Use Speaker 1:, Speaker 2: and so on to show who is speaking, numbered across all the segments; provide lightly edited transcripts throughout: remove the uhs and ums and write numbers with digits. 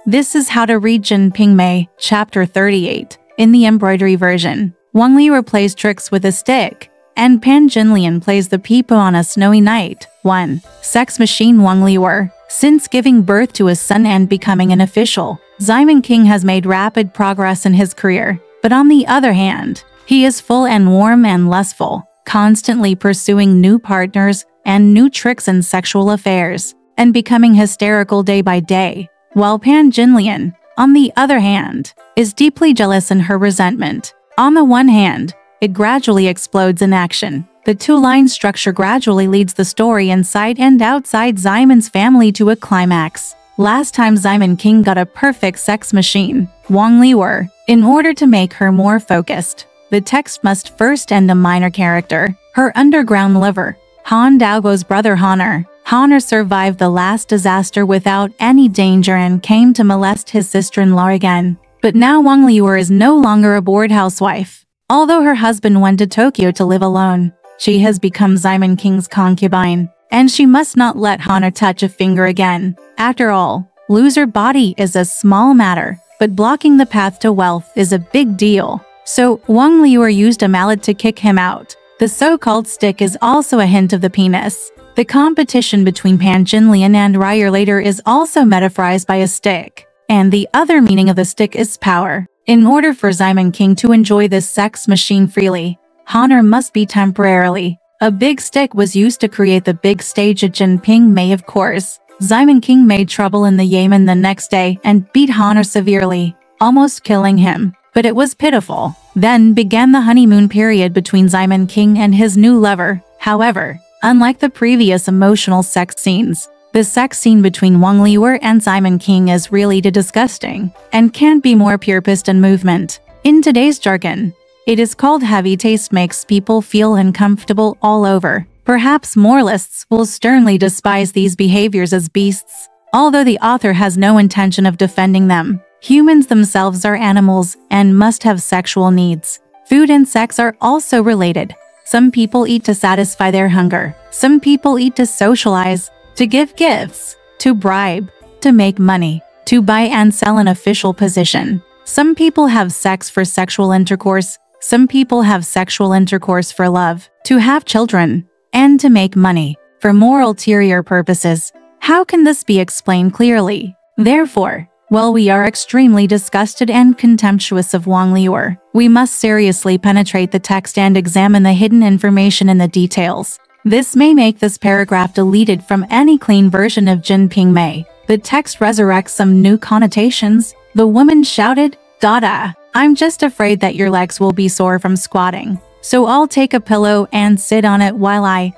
Speaker 1: This is how to read Jin Ping Mei Chapter 38 in the embroidery version. Wang Liuer plays tricks with a stick, and Pan Jinlian plays the peepo on a snowy night. 1. Sex machine Wang Liuer. Since giving birth to a son and becoming an official, Ximeng King has made rapid progress in his career. But on the other hand, he is full and warm and lustful, constantly pursuing new partners and new tricks in sexual affairs, and becoming hysterical day by day. While Pan Jinlian, on the other hand, is deeply jealous in her resentment. On the one hand, it gradually explodes in action. The two-line structure gradually leads the story inside and outside Ximen's family to a climax. Last time Ximeng King got a perfect sex machine, Wang Liuer. In order to make her more focused, the text must first end a minor character, her underground lover, Han Daoguo's brother Honor. Honor survived the last disaster without any danger and came to molest his sister-in-law again. But now Wang Liuer is no longer a bored housewife. Although her husband went to Tokyo to live alone, she has become Ximeng King's concubine, and she must not let Honor touch a finger again. After all, loser body is a small matter, but blocking the path to wealth is a big deal. So Wang Liuer used a mallet to kick him out. The so-called stick is also a hint of the penis. The competition between Pan Jinlian and Ryer later is also metaphorized by a stick, and the other meaning of the stick is power. In order for Ximeng King to enjoy this sex machine freely, Honor must be temporarily. A big stick was used to create the big stage at Jin Ping Mei. Of course, Ximeng King made trouble in the Yamen the next day and beat Honor severely, almost killing him. But it was pitiful. Then began the honeymoon period between Ximeng King and his new lover. However, unlike the previous emotional sex scenes, the sex scene between Wang Liuer and Ximeng King is really disgusting and can't be more pure piston movement. In today's jargon, it is called heavy taste makes people feel uncomfortable all over. Perhaps moralists will sternly despise these behaviors as beasts, although the author has no intention of defending them. Humans themselves are animals and must have sexual needs. Food and sex are also related. Some people eat to satisfy their hunger. Some people eat to socialize, to give gifts, to bribe, to make money, to buy and sell an official position. Some people have sex for sexual intercourse. Some people have sexual intercourse for love, to have children, and to make money, for more ulterior purposes. How can this be explained clearly? Therefore, while we are extremely disgusted and contemptuous of Wang Liuer, we must seriously penetrate the text and examine the hidden information in the details. This may make this paragraph deleted from any clean version of Jin Ping Mei. The text resurrects some new connotations. The woman shouted, "Dada! I'm just afraid that your legs will be sore from squatting. So I'll take a pillow and sit on it while I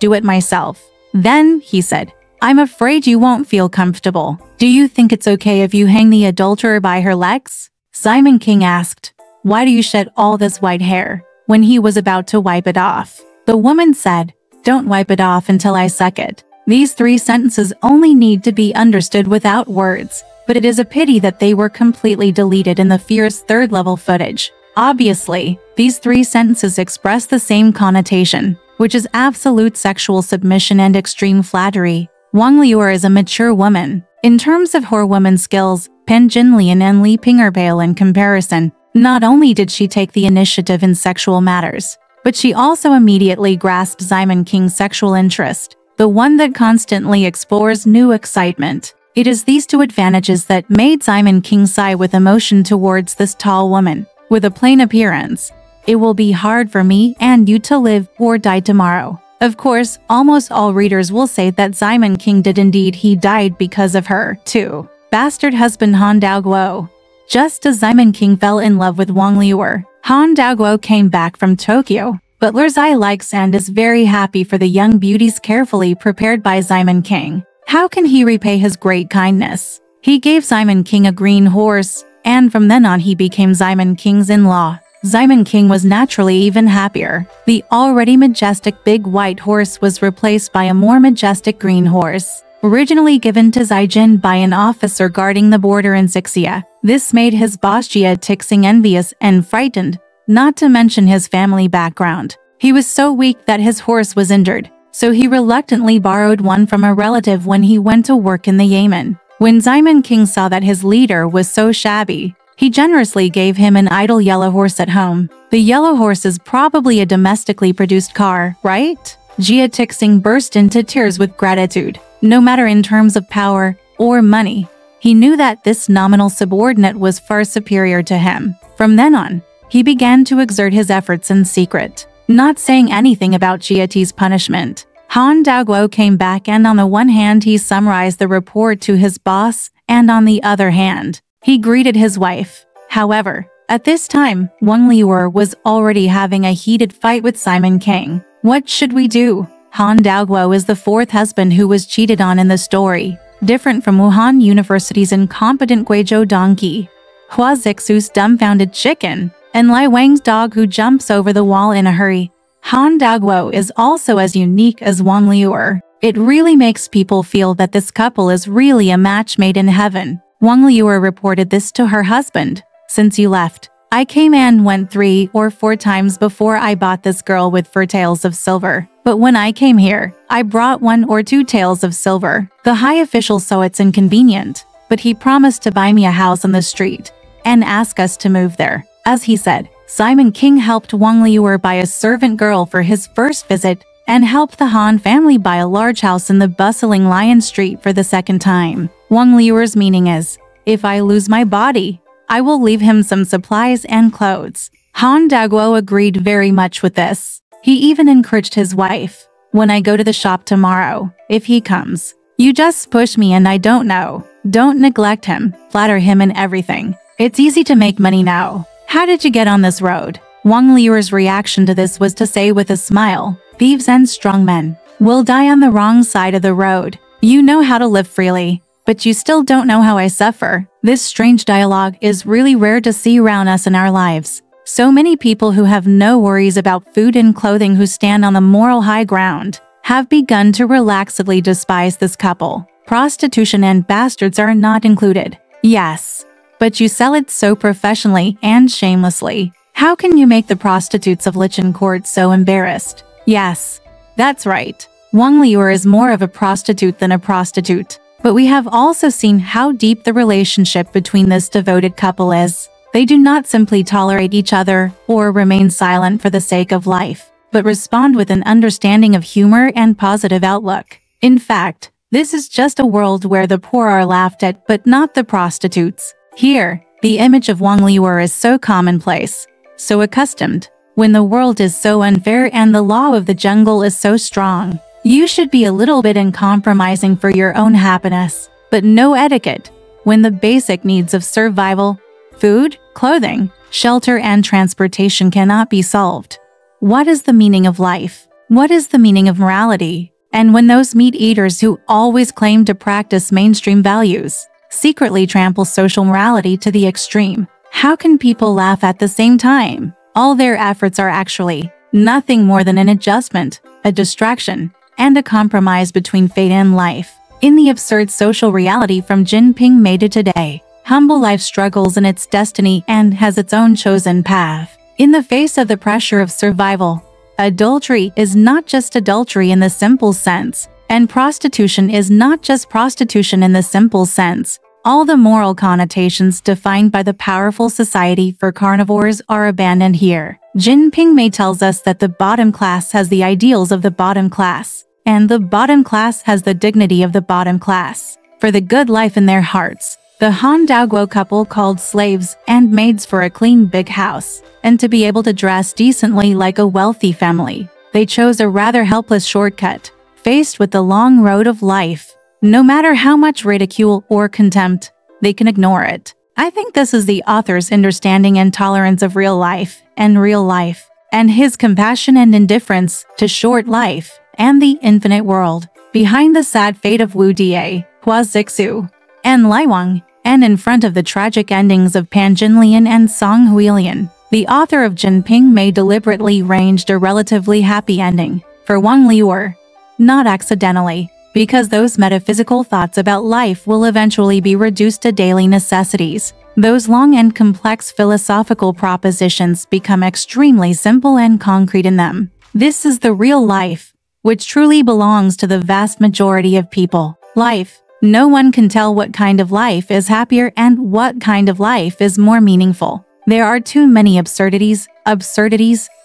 Speaker 1: do it myself." Then, he said, "I'm afraid you won't feel comfortable. Do you think it's okay if you hang the adulterer by her legs?" Ximeng King asked, "Why do you shed all this white hair?" When he was about to wipe it off, the woman said, "Don't wipe it off until I suck it." These 3 sentences only need to be understood without words, but it is a pity that they were completely deleted in the fierce third-level footage. Obviously, these 3 sentences express the same connotation, which is absolute sexual submission and extreme flattery. Wang Liuer is a mature woman. In terms of her woman skills, Pan Jinlian and Li Ping are pale in comparison. Not only did she take the initiative in sexual matters, but she also immediately grasped Ximeng King's sexual interest, the one that constantly explores new excitement. It is these 2 advantages that made Ximeng King sigh with emotion towards this tall woman. With a plain appearance, "It will be hard for me and you to live or die tomorrow." Of course, almost all readers will say that Ximeng King did indeed he died because of her, too. Bastard husband Han Daoguo. Just as Ximeng King fell in love with Wang Liuer, Han Daoguo came back from Tokyo. Butler Zai likes and is very happy for the young beauties carefully prepared by Ximeng King. How can he repay his great kindness? He gave Ximeng King a green horse, and from then on he became Ximeng King's in-law. Ximeng King was naturally even happier. The already majestic big white horse was replaced by a more majestic green horse, originally given to Zaijin by an officer guarding the border in Sixia. This made his boss Jia Tixing envious and frightened, not to mention his family background. He was so weak that his horse was injured, so he reluctantly borrowed one from a relative when he went to work in the Yamen. When Simon King saw that his leader was so shabby, he generously gave him an idle yellow horse at home. The yellow horse is probably a domestically produced car, right? Jia Tixing burst into tears with gratitude. No matter in terms of power or money, he knew that this nominal subordinate was far superior to him. From then on, he began to exert his efforts in secret, not saying anything about Jia Ti's punishment. Han Daguo came back, and on the one hand he summarized the report to his boss, and on the other hand, he greeted his wife. However, at this time, Wang Liuer was already having a heated fight with Simon King. What should we do? Han Daguo is the fourth husband who was cheated on in the story, different from Wuhan University's incompetent Guizhou donkey, Hua Zixu's dumbfounded chicken, and Lai Wang's dog who jumps over the wall in a hurry. Han Daguo is also as unique as Wang Liuer. It really makes people feel that this couple is really a match made in heaven. Wang Liuer reported this to her husband. Since you left, I came and went 3 or 4 times before I bought this girl with 4 taels of silver. But when I came here, I brought 1 or 2 taels of silver. The high official saw it's inconvenient, but he promised to buy me a house on the street and ask us to move there. As he said, Simon King helped Wang Liuer buy a servant girl for his first visit and helped the Han family buy a large house in the bustling Lion Street for the second time. Wang Liuer's meaning is, if I lose my body, I will leave him some supplies and clothes. Han Daguo agreed very much with this. He even encouraged his wife, when I go to the shop tomorrow, if he comes, you just push me and I don't know. Don't neglect him, flatter him and everything. It's easy to make money now. How did you get on this road? Wang Liuer's reaction to this was to say with a smile, thieves and strongmen will die on the wrong side of the road. You know how to live freely, but you still don't know how I suffer. This strange dialogue is really rare to see around us in our lives. So many people who have no worries about food and clothing, who stand on the moral high ground, have begun to relaxedly despise this couple. Prostitution and bastards are not included. Yes, but you sell it so professionally and shamelessly. How can you make the prostitutes of Lichen Court so embarrassed? Yes, that's right. Wang Liuer is more of a prostitute than a prostitute. But we have also seen how deep the relationship between this devoted couple is. They do not simply tolerate each other or remain silent for the sake of life, but respond with an understanding of humor and positive outlook. In fact, this is just a world where the poor are laughed at but not the prostitutes. Here, the image of Wang Liuer is so commonplace, so accustomed, when the world is so unfair and the law of the jungle is so strong. You should be a little bit uncompromising for your own happiness, but no etiquette, when the basic needs of survival, food, clothing, shelter and transportation cannot be solved. What is the meaning of life? What is the meaning of morality? And when those meat-eaters who always claim to practice mainstream values secretly trample social morality to the extreme, how can people laugh at the same time? All their efforts are actually nothing more than an adjustment, a distraction, and a compromise between fate and life. In the absurd social reality from Jin Ping Mei to today, humble life struggles in its destiny and has its own chosen path. In the face of the pressure of survival, adultery is not just adultery in the simple sense, and prostitution is not just prostitution in the simple sense. All the moral connotations defined by the powerful society for carnivores are abandoned here. Jin Ping Mei tells us that the bottom class has the ideals of the bottom class, and the bottom class has the dignity of the bottom class. For the good life in their hearts, the Han Daguo couple called slaves and maids for a clean big house, and to be able to dress decently like a wealthy family. They chose a rather helpless shortcut, faced with the long road of life. No matter how much ridicule or contempt, they can ignore it. I think this is the author's understanding and tolerance of real life, and his compassion and indifference to short life and the infinite world. Behind the sad fate of Wu Die, Hua Zixu, and Lai Wang, and in front of the tragic endings of Pan Jinlian and Song Huilian, the author of Jin Ping Mei deliberately arranged a relatively happy ending for Wang Liuer. Not accidentally, because those metaphysical thoughts about life will eventually be reduced to daily necessities. Those long and complex philosophical propositions become extremely simple and concrete in them. This is the real life, which truly belongs to the vast majority of people. Life, No one can tell what kind of life is happier and what kind of life is more meaningful. There are too many absurdities,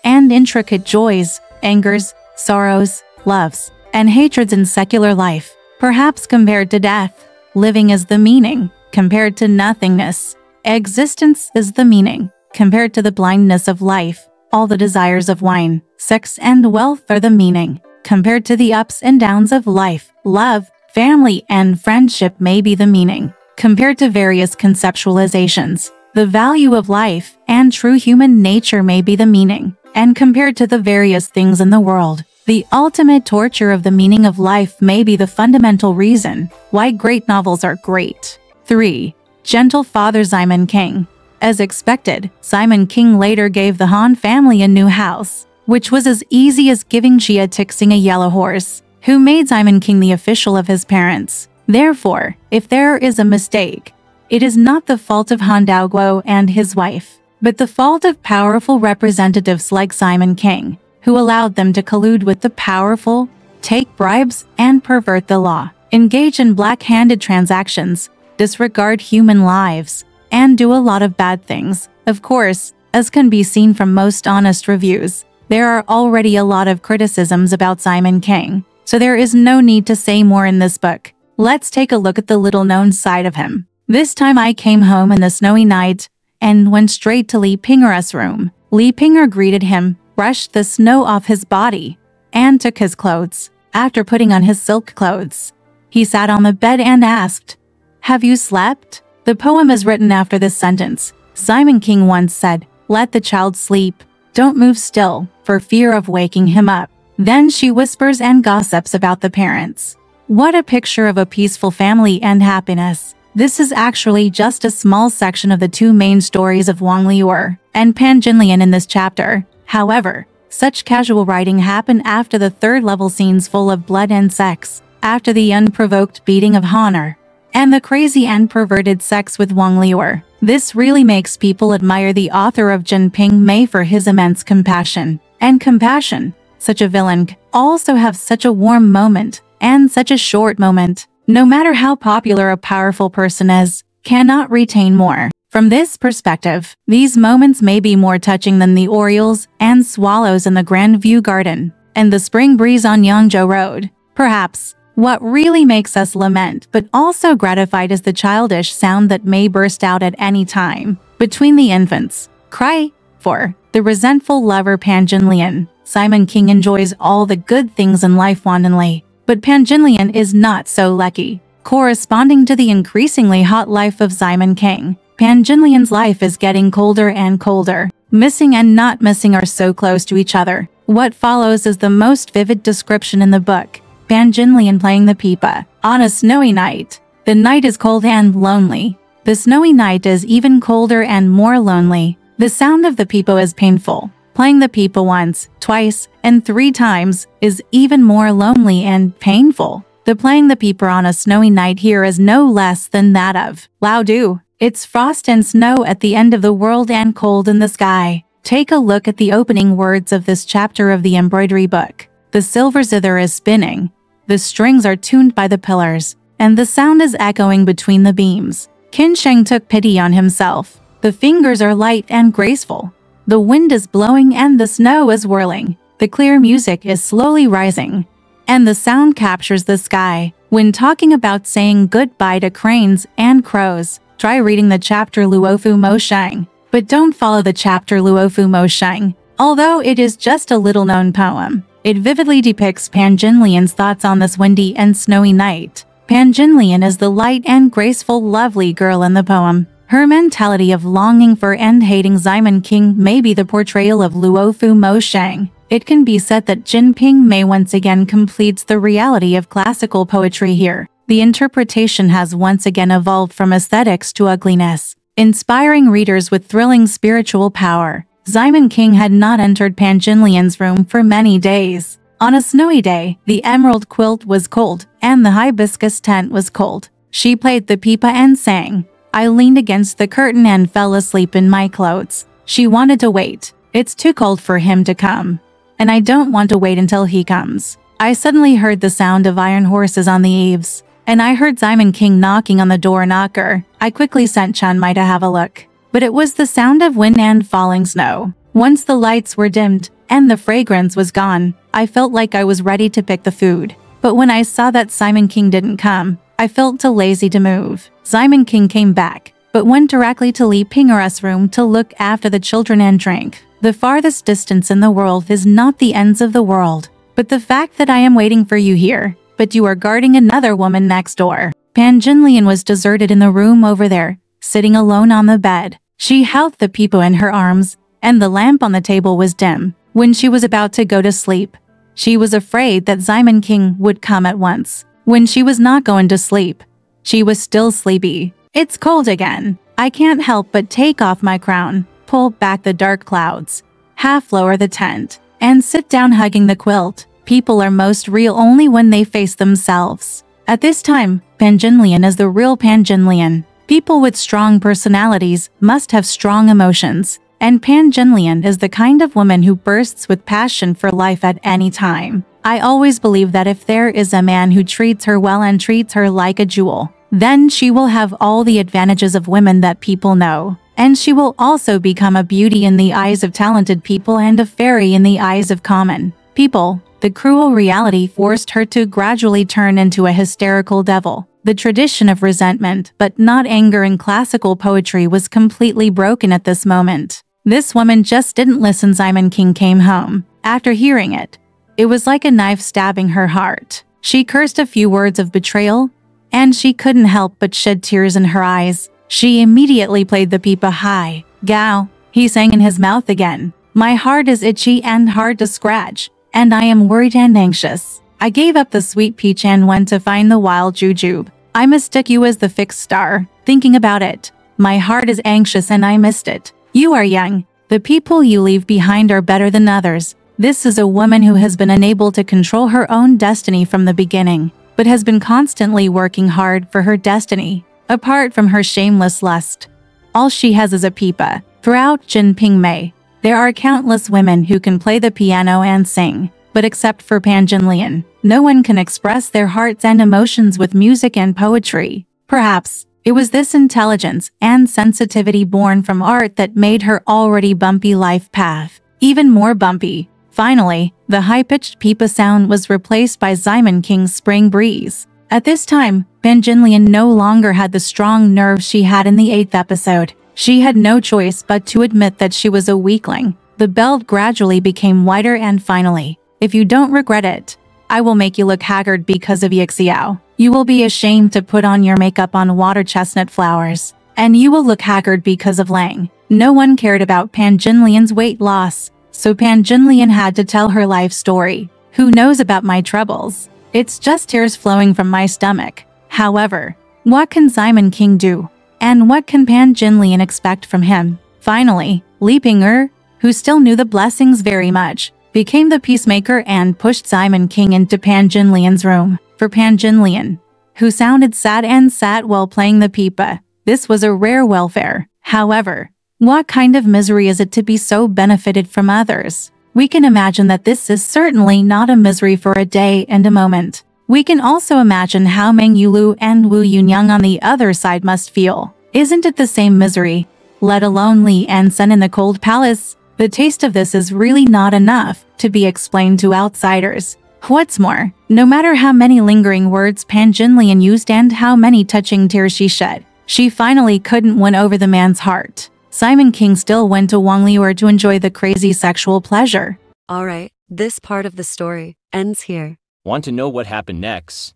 Speaker 1: and intricate joys, angers, sorrows, loves, and hatreds in secular life. Perhaps compared to death, living is the meaning, compared to nothingness. Existence is the meaning, compared to the blindness of life. All the desires of wine, sex, and wealth are the meaning, compared to the ups and downs of life. Love, family, and friendship may be the meaning, compared to various conceptualizations. The value of life and true human nature may be the meaning, and compared to the various things in the world. The ultimate torture of the meaning of life may be the fundamental reason why great novels are great. 3. Gentle Father Simon King. As expected, Simon King later gave the Han family a new house, which was as easy as giving Jia Tixing a yellow horse, who made Simon King the official of his parents. Therefore, if there is a mistake, it is not the fault of Han Daoguo and his wife, but the fault of powerful representatives like Simon King, who allowed them to collude with the powerful, take bribes, and pervert the law, engage in black-handed transactions, disregard human lives, and do a lot of bad things. Of course, as can be seen from most honest reviews, there are already a lot of criticisms about Simon King, so there is no need to say more in this book. Let's take a look at the little-known side of him. This time I came home in the snowy night and went straight to Li Ping'er's room. Li Ping'er greeted him, brushed the snow off his body, and took his clothes. After putting on his silk clothes, he sat on the bed and asked, "Have you slept?" The poem is written after this sentence. Simon King once said, "Let the child sleep. Don't move still, for fear of waking him up." Then she whispers and gossips about the parents. What a picture of a peaceful family and happiness. This is actually just a small section of the two main stories of Wang Liu'er and Pan Jinlian in this chapter. However, such casual writing happened after the third-level scenes full of blood and sex, after the unprovoked beating of Honor, and the crazy and perverted sex with Wang Liu'er. This really makes people admire the author of Jin Ping Mei for his immense compassion. And compassion, such a villain, also have such a warm moment, and such a short moment, no matter how popular a powerful person is, cannot retain more. From this perspective, these moments may be more touching than the orioles and swallows in the Grand View Garden, and the spring breeze on Yangzhou Road. Perhaps, what really makes us lament but also gratified is the childish sound that may burst out at any time between the infants. Cry for the resentful lover Pan Jinlian. Simon King enjoys all the good things in life wantonly, but Pan Jinlian is not so lucky. Corresponding to the increasingly hot life of Simon King, Pan Jinlian's life is getting colder and colder. Missing and not missing are so close to each other. What follows is the most vivid description in the book. Pan Jinlian playing the pipa on a snowy night. The night is cold and lonely. The snowy night is even colder and more lonely. The sound of the pipa is painful. Playing the pipa once, twice, and 3 times is even more lonely and painful. The playing the pipa on a snowy night here is no less than that of Lao Du. It's frost and snow at the end of the world and cold in the sky. Take a look at the opening words of this chapter of the embroidery book. The silver zither is spinning. The strings are tuned by the pillars, and the sound is echoing between the beams. Qin Sheng took pity on himself. The fingers are light and graceful. The wind is blowing and the snow is whirling. The clear music is slowly rising, and the sound captures the sky. When talking about saying goodbye to cranes and crows, try reading the chapter Luofu Mo Sheng. But don't follow the chapter Luofu Mo Sheng. Although it is just a little-known poem, it vividly depicts Pan Jinlian's thoughts on this windy and snowy night. Pan Jinlian is the light and graceful, lovely girl in the poem. Her mentality of longing for and hating Simon King may be the portrayal of Luofu Mo Sheng. It can be said that Jin Ping Mei once again completes the reality of classical poetry here. The interpretation has once again evolved from aesthetics to ugliness, inspiring readers with thrilling spiritual power. Simon King had not entered Pan Jinlian's room for many days. On a snowy day, the emerald quilt was cold, and the hibiscus tent was cold. She played the pipa and sang. I leaned against the curtain and fell asleep in my clothes. She wanted to wait. It's too cold for him to come, and I don't want to wait until he comes. I suddenly heard the sound of iron horses on the eaves, and I heard Simon King knocking on the door knocker. I quickly sent Chun Mai to have a look. But it was the sound of wind and falling snow. Once the lights were dimmed and the fragrance was gone, I felt like I was ready to pick the food. But when I saw that Simon King didn't come, I felt too lazy to move. Simon King came back, but went directly to Li Ping'er's room to look after the children and drink. The farthest distance in the world is not the ends of the world, but the fact that I am waiting for you here, but you are guarding another woman next door. Pan Jinlian was deserted in the room over there, sitting alone on the bed. She held the peepo in her arms, and the lamp on the table was dim. When she was about to go to sleep, she was afraid that Simon King would come at once. When she was not going to sleep, she was still sleepy. It's cold again. I can't help but take off my crown, pull back the dark clouds, half lower the tent, and sit down hugging the quilt. People are most real only when they face themselves. At this time, Pan Jinlian is the real Pan Jinlian. People with strong personalities must have strong emotions, and Pan Jinlian is the kind of woman who bursts with passion for life at any time. I always believe that if there is a man who treats her well and treats her like a jewel, then she will have all the advantages of women that people know. And she will also become a beauty in the eyes of talented people and a fairy in the eyes of common people. The cruel reality forced her to gradually turn into a hysterical devil. The tradition of resentment, but not anger in classical poetry, was completely broken at this moment. This woman just didn't listen. Simon King came home. After hearing it, it was like a knife stabbing her heart. She cursed a few words of betrayal, and she couldn't help but shed tears in her eyes. She immediately played the pipa high. Gao, he sang in his mouth again. My heart is itchy and hard to scratch, and I am worried and anxious. I gave up the sweet peach and went to find the wild jujube. I mistook you as the fixed star. Thinking about it, my heart is anxious and I missed it. You are young. The people you leave behind are better than others. This is a woman who has been unable to control her own destiny from the beginning, but has been constantly working hard for her destiny. Apart from her shameless lust, all she has is a pipa. Throughout Jin Ping Mei, there are countless women who can play the piano and sing, but except for Pan Jinlian, no one can express their hearts and emotions with music and poetry. Perhaps it was this intelligence and sensitivity born from art that made her already bumpy life path even more bumpy. Finally, the high-pitched pipa sound was replaced by Simon King's spring breeze. At this time, Pan Jinlian no longer had the strong nerves she had in the 8th episode. She had no choice but to admit that she was a weakling. The belt gradually became whiter and finally, if you don't regret it, I will make you look haggard because of Yixiao. You will be ashamed to put on your makeup on water chestnut flowers, and you will look haggard because of Lang. No one cared about Pan Jinlian's weight loss, so Pan Jinlian had to tell her life story. Who knows about my troubles? It's just tears flowing from my stomach. However, what can Simon King do? And what can Pan Jinlian expect from him? Finally, Li Ping'er, who still knew the blessings very much, became the peacemaker and pushed Simon King into Pan Jinlian's room. For Pan Jinlian, who sounded sad and sat while playing the pipa, this was a rare welfare. However, what kind of misery is it to be so benefited from others? We can imagine that this is certainly not a misery for a day and a moment. We can also imagine how Meng Yulu and Wu Yunyang on the other side must feel. Isn't it the same misery? Let alone Li and Sen in the cold palace. The taste of this is really not enough to be explained to outsiders. What's more, no matter how many lingering words Pan Jinlian used and how many touching tears she shed, she finally couldn't win over the man's heart. Simon King still went to Wang Liuer to enjoy the crazy sexual pleasure.
Speaker 2: Alright, this part of the story ends here.
Speaker 3: Want to know what happened next?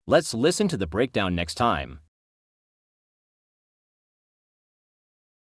Speaker 3: Let's listen to the breakdown next time.